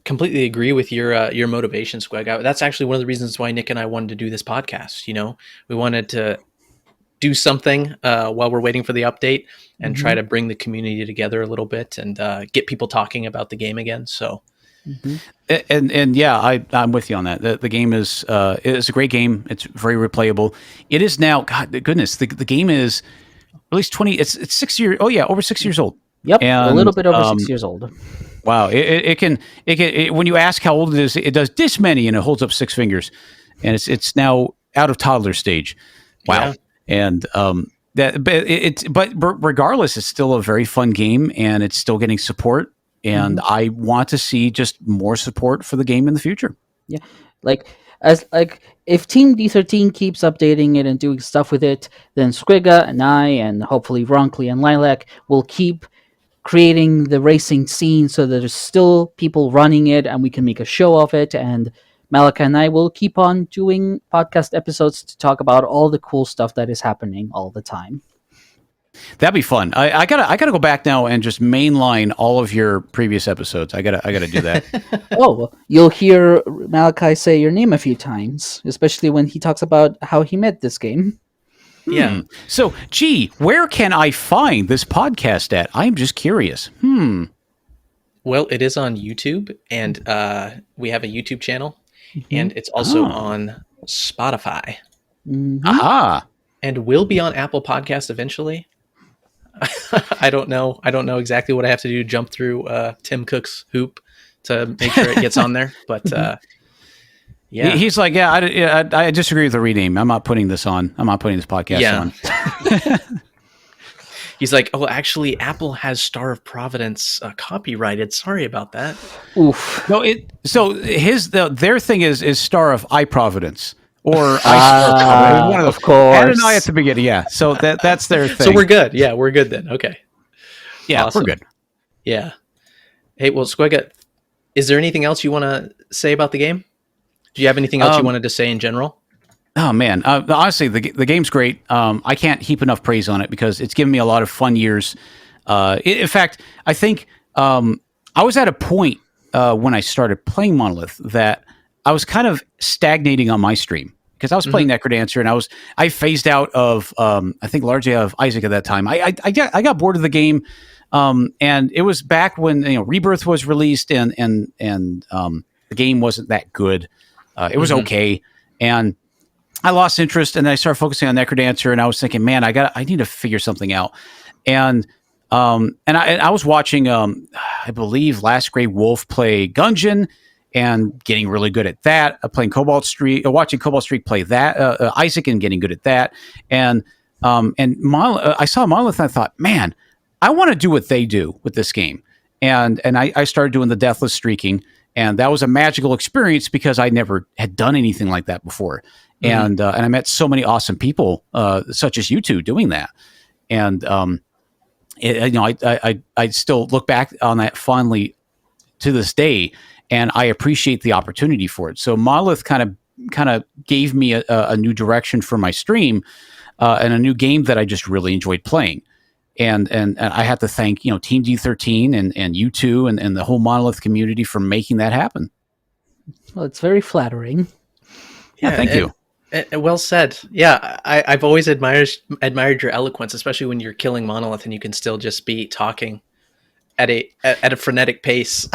completely agree with your motivation, Squega. That's actually one of the reasons why Nick and I wanted to do this podcast. We wanted to do something while we're waiting for the update and try to bring the community together a little bit and get people talking about the game again. So, and yeah, I'm with you on that. The game is a great game. It's very replayable. It is now. God goodness, the game is at least 20. It's 6 years. Oh yeah, over 6 years old. Yep, and, a little bit over 6 years old. Wow, it can when you ask how old it is, it does this many and it holds up 6 fingers, and it's now out of toddler stage. Wow, and but regardless, it's still a very fun game and it's still getting support, and I want to see just more support for the game in the future. Yeah, if Team D13 keeps updating it and doing stuff with it, then Squega and I and hopefully Roncli and Lilac will keep creating the racing scene so that there's still people running it and we can make a show of it. And Malachi and I will keep on doing podcast episodes to talk about all the cool stuff that is happening all the time. That'd be fun. I gotta go back now and just mainline all of your previous episodes. I gotta do that. Well, you'll hear Malachi say your name a few times, especially when he talks about how he met this game. Yeah. So, where can I find this podcast at? I'm just curious. Well, it is on YouTube, and we have a YouTube channel, and it's also on Spotify. Aha. And will be on Apple Podcasts eventually. I don't know exactly what I have to do to jump through Tim Cook's hoop to make sure it gets on there, but yeah. He's like, I disagree with the rename. I'm not putting this on. I'm not putting this podcast on. He's like, oh, actually, Apple has Star of Providence copyrighted. Sorry about that. Oof. No, their thing is Star of Providence. Or one of course. Add an I at the beginning, yeah. So that's their thing. So we're good. Yeah, we're good then. Okay. Yeah, awesome. We're good. Yeah. Hey, well, Squega, is there anything else you want to say about the game? Do you have anything else you wanted to say in general? Oh man, honestly, the game's great. I can't heap enough praise on it because it's given me a lot of fun years. In fact, I think I was at a point when I started playing Monolith that I was kind of stagnating on my stream because I was playing Necrodancer and I phased out of I think largely out of Isaac at that time. I got bored of the game, and it was back when Rebirth was released and the game wasn't that good. It was okay, and I lost interest, and then I started focusing on Necrodancer, and I was thinking, man, I need to figure something out. And And I was watching, I believe, Last Grey Wolf play Gungeon and getting really good at that. Playing Cobalt Street, watching Cobalt Street play that. Isaac and getting good at that. And I saw Monolith and I thought, man, I want to do what they do with this game. And I started doing the deathless streaking, and that was a magical experience because I never had done anything like that before. And I met so many awesome people, such as you two, doing that. And I still look back on that fondly to this day, and I appreciate the opportunity for it. So Monolith kind of gave me a new direction for my stream, and a new game that I just really enjoyed playing. And I have to thank Team D13 and you two and the whole Monolith community for making that happen. Well, it's very flattering. Yeah, thank you. Well said. Yeah, I've always admired your eloquence, especially when you're killing Monolith and you can still just be talking at a frenetic pace.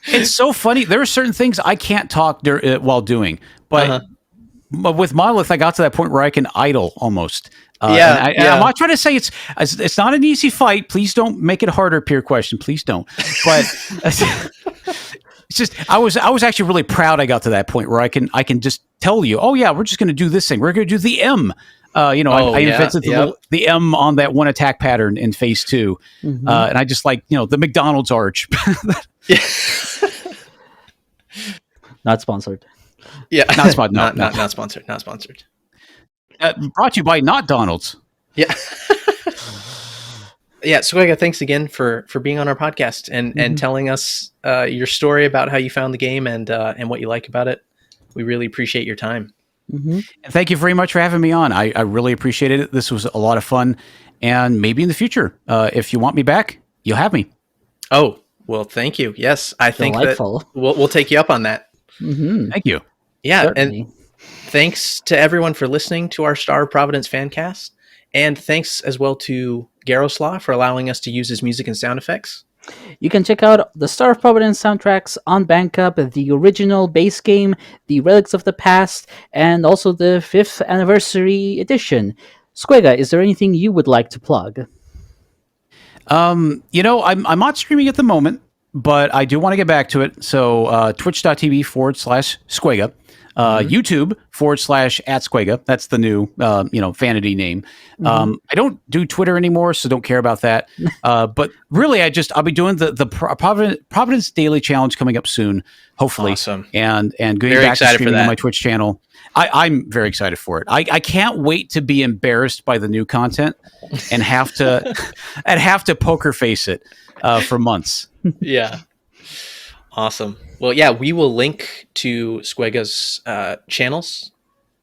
It's so funny. There are certain things I can't talk while doing, but with Monolith, I got to that point where I can idle almost. I'm not trying to say it's not an easy fight. Please don't make it harder. Peer question. Please don't. But it's just I was actually really proud I got to that point where I can just tell you, oh yeah, we're just going to do this thing. We're going to do the M. I invented the M on that one attack pattern in phase 2, and I just the McDonald's arch. Not sponsored. Yeah, not sponsored. Not sponsored. Not sponsored. Brought to you by Not Donald's. Yeah. Yeah, Squega, thanks again for being on our podcast and telling us your story about how you found the game and what you like about it. We really appreciate your time. And thank you very much for having me on. I really appreciated it. This was a lot of fun, and maybe in the future, if you want me back, you'll have me. Oh, well, thank you. Yes, I think Delightful. that we'll take you up on that. Thank you. Yeah, Certainly. and thanks to everyone for listening to our Star of Providence fancast, and thanks as well to Garowslaw for allowing us to use his music and sound effects. You can check out the Star of Providence soundtracks on Bandcamp, the original base game, the Relics of the Past, and also the 5th anniversary edition. Squega, is there anything you would like to plug? I'm not streaming at the moment, but I do want to get back to it. So twitch.tv/Squega. YouTube /@Squega. That's the new, vanity name. I don't do Twitter anymore, so don't care about that. But really, I'll be doing the Providence Daily Challenge coming up soon, hopefully. Awesome. And going Very back to excited for streaming that. on my Twitch channel. I'm very excited for it. I can't wait to be embarrassed by the new content and have to poker face it for months. Yeah. Awesome. Well, yeah, we will link to Squega's channels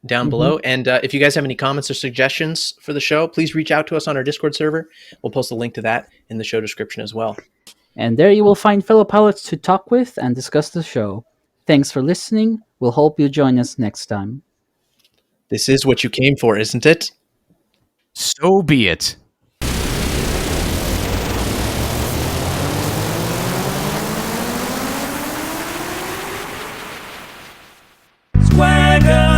down below. And if you guys have any comments or suggestions for the show, please reach out to us on our Discord server. We'll post a link to that in the show description as well. And there you will find fellow pilots to talk with and discuss the show. Thanks for listening. We'll hope you join us next time. This is what you came for, isn't it? So be it. Squega.